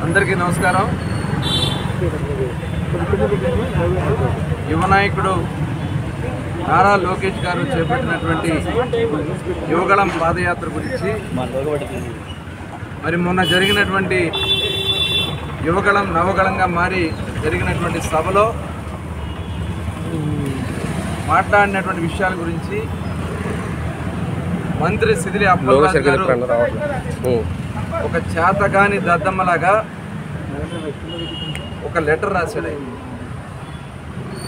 అందరికీ నమస్కారం. యువ నాయకుడు నారా లోకేష్ గారు చేపట్టినటువంటి యువగళం పాదయాత్ర గురించి మరి మొన్న జరిగినటువంటి యువగళం నవగళంగా మారి జరిగినటువంటి సభలో మాట్లాడినటువంటి విషయాల గురించి మంత్రి సిదిలి అప్పలరాజు గారు ఒక చేతగాని దద్దమ్మలాగా ఒక లెటర్ రాశాడు.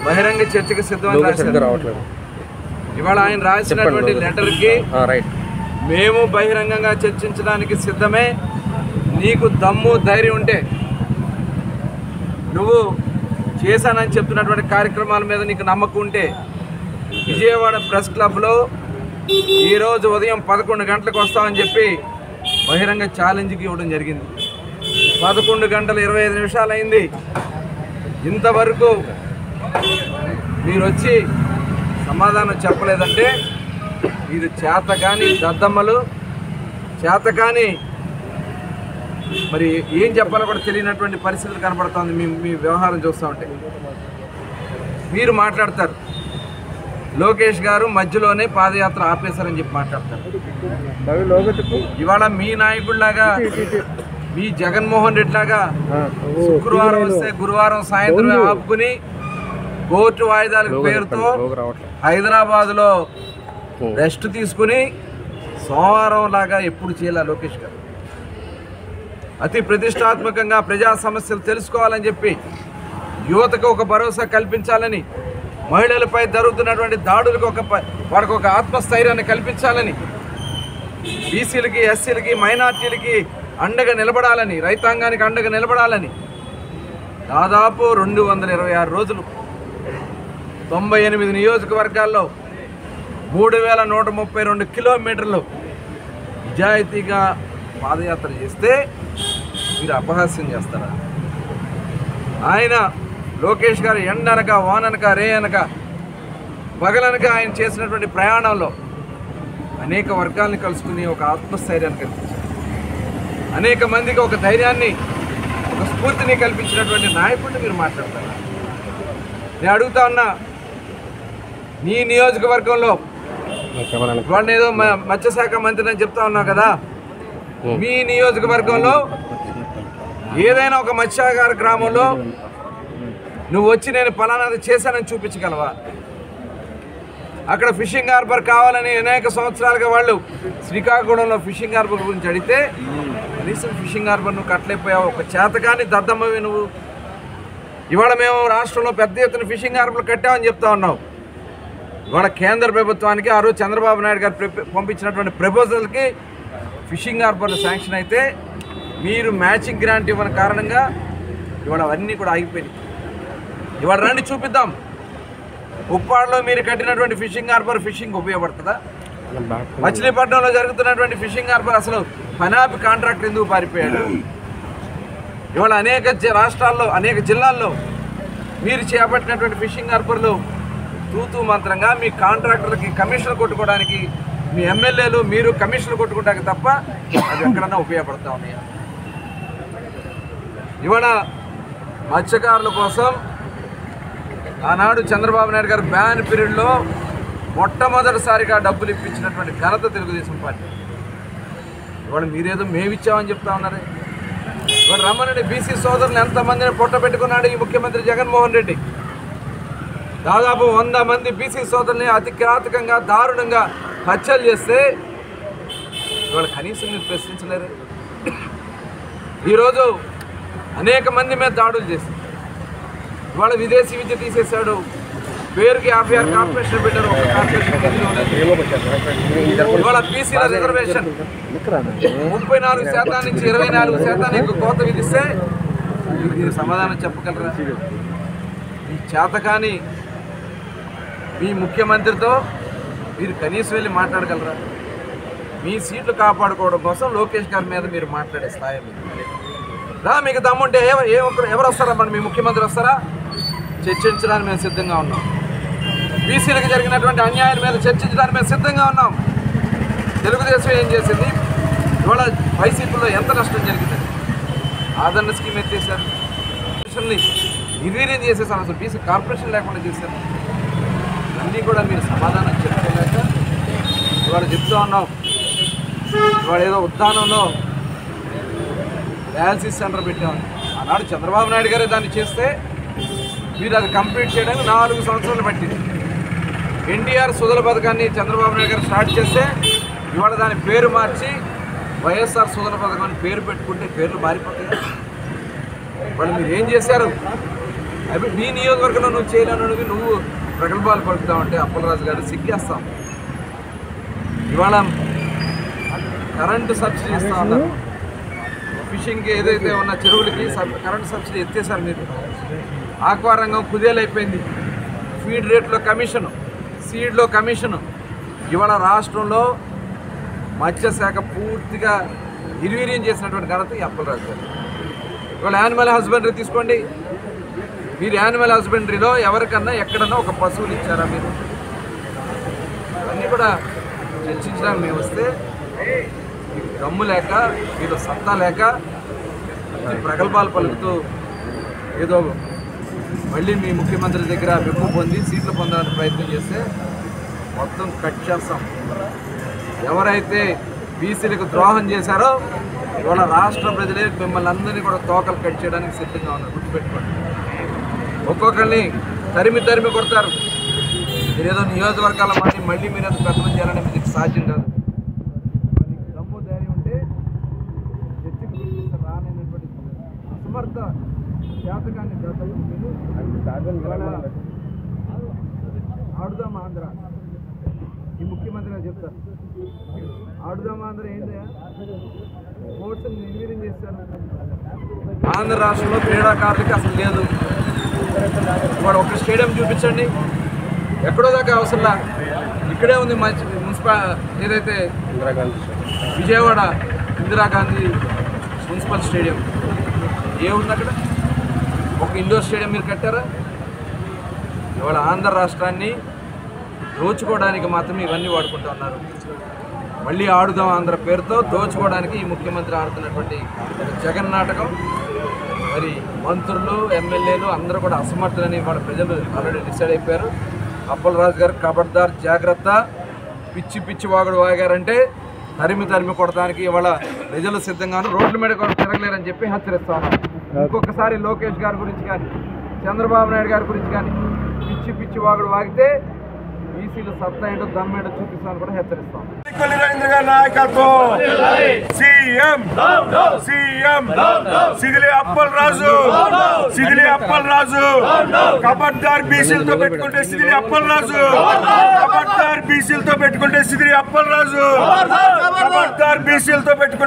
బహిరంగ చర్చకు సిద్ధమని రాశాడు. ఇవాళ ఆయన రాసినటువంటి లెటర్కి మేము బహిరంగంగా చర్చించడానికి సిద్ధమే, నీకు దమ్ము ధైర్యం ఉంటే నువ్వు చేశానని చెప్తున్నటువంటి కార్యక్రమాల మీద నీకు నమ్మకం ఉంటే విజయవాడ ప్రెస్ క్లబ్లో ఈరోజు ఉదయం 11 గంటలకు వస్తామని చెప్పి బహిరంగ ఛాలెంజ్కి ఇవ్వడం జరిగింది. 11 గంటల 25 నిమిషాలు అయింది. ఇంతవరకు మీరు వచ్చి సమాధానం చెప్పలేదంటే ఇది చేతకాని దద్దమ్మలు, చేతకాని మరి ఏం చెప్పాలో కూడా తెలియనటువంటి పరిస్థితులు కనపడుతుంది. మీ వ్యవహారం చూస్తూ ఉంటే మీరు మాట్లాడతారు, లోకేష్ గారు మధ్యలోనే పాదయాత్ర ఆపేశారని చెప్పి మాట్లాడతారు. ఇవాళ మీ నాయకుడిలాగా మీ జగన్మోహన్ రెడ్డి లాగా శుక్రవారం వస్తే గురువారం సాయంత్రం ఆపుకుని కోర్టు వాయిదాల పేరుతో హైదరాబాద్లో రెస్ట్ తీసుకుని సోమవారం లాగా ఎప్పుడు చేయాలి లోకేష్ గారు? అతి ప్రతిష్టాత్మకంగా ప్రజా సమస్యలు తెలుసుకోవాలని చెప్పి యువతకు ఒక భరోసా కల్పించాలని, మహిళలపై జరుగుతున్నటువంటి దాడులకు వాడికి ఒక ఆత్మస్థైర్యాన్ని కల్పించాలని, బీసీలకి ఎస్సీలకి మైనార్టీలకి అండగా నిలబడాలని, రైతాంగానికి అండగా నిలబడాలని దాదాపు 226 రోజులు 98 నియోజకవర్గాల్లో 3132 కిలోమీటర్లు నిజాయితీగా పాదయాత్ర చేస్తే మీరు అపహాస్యం చేస్తారా? ఆయన లోకేష్ గారు ఎండనక వాననక రేయనక పగలనక ఆయన చేసినటువంటి ప్రయాణంలో అనేక వర్గాల్ని కలుసుకుని ఒక ఆత్మస్థైర్యాన్ని కల్పించారు. అనేక మందికి ఒక ధైర్యాన్ని, ఒక స్ఫూర్తిని కల్పించినటువంటి నాయకుడిని మీరు మాట్లాడతారు. నేను అడుగుతా ఉన్నా, నీ నియోజకవర్గంలో వాడిని ఏదో మత్స్యశాఖ మంత్రి అని చెప్తా ఉన్నావు కదా, మీ నియోజకవర్గంలో ఏదైనా ఒక మత్స్యాగార గ్రామంలో నువ్వు వచ్చి నేను ఫలానాది చేశానని చూపించగలవా? అక్కడ ఫిషింగ్ హార్బర్ కావాలని అనేక సంవత్సరాలుగా వాళ్ళు శ్రీకాకుళంలో ఫిషింగ్ హార్బర్ గురించి అడిగితే కనీసం ఫిషింగ్ హార్బర్ నువ్వు కట్టలేకపోయావు. ఒక చేతగాని దద్దమ్మవి నువ్వు. ఇవాళ మేము రాష్ట్రంలో పెద్ద ఎత్తున ఫిషింగ్ హార్బర్లు కట్టామని చెప్తా ఉన్నావు. ఇవాళ కేంద్ర ప్రభుత్వానికి ఆ రోజు చంద్రబాబు నాయుడు గారు పంపించినటువంటి ప్రపోజల్కి ఫిషింగ్ హార్బర్లు శాంక్షన్ అయితే మీరు మ్యాచింగ్ గ్రాంట్ ఇవ్వని కారణంగా ఇవాళ అవన్నీ కూడా ఆగిపోయినాయి. ఇవాళ రండి చూపిద్దాం. ఉప్పాడలో మీరు కట్టినటువంటి ఫిషింగ్ హార్బర్ ఫిషింగ్ ఉపయోగపడుతుందా? మచిలీపట్నంలో జరుగుతున్నటువంటి ఫిషింగ్ హార్బర్ అసలు పనాపి కాంట్రాక్ట్ ఎందుకు పారిపోయాడు? ఇవాళ అనేక రాష్ట్రాల్లో అనేక జిల్లాల్లో మీరు చేపట్టినటువంటి ఫిషింగ్ హార్బర్లు తూతూ మంత్రంగా మీ కాంట్రాక్టర్లకి కమిషన్లు కొట్టుకోవడానికి, మీ ఎమ్మెల్యేలు మీరు కమిషన్లు కొట్టుకోవడానికి తప్ప అది ఎక్కడన్నా ఉపయోగపడతా ఉన్నాయా? ఇవాళ మత్స్యకారుల కోసం ఆనాడు చంద్రబాబు నాయుడు గారు బ్యాన్ పీరియడ్లో మొట్టమొదటిసారిగా డబ్బులు ఇప్పించినటువంటి ఘనత తెలుగుదేశం పార్టీ. ఇవాళ మీరేదో మేమిచ్చామని చెప్తా ఉన్నారు. ఇవాళ రమ్మనండి, బీసీ సోదరులు ఎంతమందిని పొట్ట పెట్టుకున్నాడు ఈ ముఖ్యమంత్రి జగన్మోహన్ రెడ్డి. దాదాపు 100 మంది బీసీ సోదరుల్ని అతి కిరాతకంగా దారుణంగా హత్యలు చేస్తే ఇవాళ కనీసం మీరు ప్రశ్నించలేరు. ఈరోజు అనేక మంది మీద దాడులు చేసి ఇవాళ విదేశీ విద్య తీసేశాడు. పేరుకి 56 కార్పొరేషన్ పెట్టారు. ఒక కార్పొరేషన్ ఇవాళ బీసీల రిజర్వేషన్ 34% నుంచి 24% కోత విధిస్తే మీరు సమాధానం చెప్పగలరా? ఈ చేతకాని మీ ముఖ్యమంత్రితో మీరు కనీసం వెళ్ళి మాట్లాడగలరా? మీ సీట్లు కాపాడుకోవడం కోసం లోకేష్ గారి మీద మీరు మాట్లాడే స్థాయి రా. మీకు దమ్ముంటే ఎవరు వస్తారా? మరి మీ ముఖ్యమంత్రి వస్తారా? చర్చించడానికి మేము సిద్ధంగా ఉన్నాం. బీసీలకు జరిగినటువంటి అన్యాయం మీద చర్చించడానికి మేము సిద్ధంగా ఉన్నాం. తెలుగుదేశం ఏం చేసింది? ఇవాళ వైసీపీలో ఎంత నష్టం జరిగింది? ఆదరణ స్కీమ్ ఎత్తేసారు, నిర్వీర్యం చేసేసారు, అసలు బీసీ కార్పొరేషన్ లేకుండా చేశారు. అన్నీ కూడా మీరు సమాధానం చెప్పుకోలేక ఇవాళ చెప్తూ ఉన్నాం. ఇవాళ ఏదో ఉద్దానంలో డయాలసిస్ సెంటర్ పెట్టామని ఆనాడు చంద్రబాబు నాయుడు గారే దాన్ని చేస్తే మీరు అది కంప్లీట్ చేయడానికి 4 సంవత్సరాలు పట్టింది. ఎన్టీఆర్ సుజల పథకాన్ని చంద్రబాబు నాయుడు గారు స్టార్ట్ చేస్తే ఇవాళ దాని పేరు మార్చి వైఎస్ఆర్ సుజల పథకం అని పేరు పెట్టుకుంటే పేర్లు మారిపోతాయి. వాళ్ళు మీరు ఏం చేశారు? అవి నీ నియోజకవర్గంలో నువ్వు చేయలేను, నువ్వు ప్రగల్భాలు పలుకుతావంటే అప్పలరాజు గారు సిగ్గేస్తాం. ఇవాళ కరెంటు సబ్సిడీ ఇస్తా ఉన్నారు. ఫిషింగ్కి ఏదైతే ఉన్న చెరువులకి కరెంటు సబ్సిడీ ఎత్తేసారు మీరు. ఆక్వా రంగం కుదేలైపోయింది. ఫీడ్ రేట్లో కమిషను, సీడ్లో కమిషను. ఇవాళ రాష్ట్రంలో మత్స్యశాఖ పూర్తిగా నిర్వీర్యం చేసినటువంటి ఘనత ఈ అప్పలరాజు గారు. ఇవాళ యానిమల్ హస్బెండరీ తీసుకోండి. మీరు యానిమల్ హస్బెండరీలో ఎవరికన్నా ఎక్కడన్నా ఒక పశువులు ఇచ్చారా మీరు? అన్నీ కూడా చర్చించడానికి మేము వస్తే దమ్ము లేక, మీరు సత్తా లేక ప్రగల్భాలు పలుకుతూ ఏదో మళ్ళీ మీ ముఖ్యమంత్రి దగ్గర మెప్పు పొంది సీట్లు పొందాలని ప్రయత్నం చేస్తే మొత్తం కట్ చేస్తాం. ఎవరైతే బీసీలకు ద్రోహం చేశారో ఇవాళ రాష్ట్ర ప్రజలే మిమ్మల్ని అందరినీ కూడా తోకలు కట్ చేయడానికి సిద్ధంగా ఉన్నారు. గుర్తుపెట్టుకోండి. ఒక్కొక్కరిని తరిమి తరిమి కొడతారు. మీరేదో నియోజకవర్గాల మాది మళ్ళీ మీరు ఏదో పెద్దలు చేయాలని మీకు సాధ్యం కాదు. దమ్ము ధైర్యం ఉంటే చర్చకు పిలిపిస్తారు. రానైనటువంటి అసమర్థ జాతకాన్ని జాతకం మీరు ఆడుదాం ఆంధ్ర. ఈ ముఖ్యమంత్రి గారు చెప్తారు, ఆడుదాం ఆంధ్ర ఏంటయ్యా? స్పోర్ట్స్ని నిర్వీర్యం చేస్తారు. ఆంధ్ర రాష్ట్రంలో క్రీడాకారులకి అసలు లేదు. ఇవాడు ఒక స్టేడియం చూపించండి, ఎక్కడో దాకా అవసరంలా. ఇక్కడే ఉంది ఏదైతే విజయవాడ ఇందిరాగాంధీ మున్సిపల్ స్టేడియం ఏముంది అక్కడ? ఒక ఇండోర్ స్టేడియం మీరు కట్టారా? ఇవాళ ఆంధ్ర రాష్ట్రాన్ని దోచుకోవడానికి మాత్రమే ఇవన్నీ వాడుకుంటూ ఉన్నారు. మళ్ళీ ఆడుదాం ఆంధ్ర పేరుతో దోచుకోవడానికి ఈ ముఖ్యమంత్రి ఆడుతున్నటువంటి జగన్ నాటకం. మరి మంత్రులు, ఎమ్మెల్యేలు అందరూ కూడా అసమర్థులని వాళ్ళ ప్రజలు ఆల్రెడీ డిసైడ్ అయిపోయారు. అప్పలరాజు గారు ఖబర్దార్, జాగ్రత్త. పిచ్చి పిచ్చి వాగుడు వాగారంటే తరిమి తరిమి కొడడానికి ఇవాళ ప్రజలు సిద్ధంగాను, రోడ్ల మీద కూడా తిరగలేరని చెప్పి హెచ్చరిస్తా ఉన్నారు. ఇంకొకసారి లోకేష్ గారి గురించి కానీ చంద్రబాబు నాయుడు గారి గురించి కానీ పిచ్చి పిచ్చి వాగుడు వాగితే బీసీలు సత్తా ఏంటో దమ్మేంటో చూపిస్తామని కూడా హెచ్చరిస్తాం. నాయకత్వం సీఎం సిగిలి అప్పలరాజు, సిగిలి అప్పలరాజు. ఖబర్దార్ బీసీలతో పెట్టుకుంటే సిగిలి అప్పలరాజు, ఖబర్దార్ బీసీలతో పెట్టుకుంటే సిగిలి అప్పలరాజు, ఖబర్దార్ బీసీలతో పెట్టుకుంటే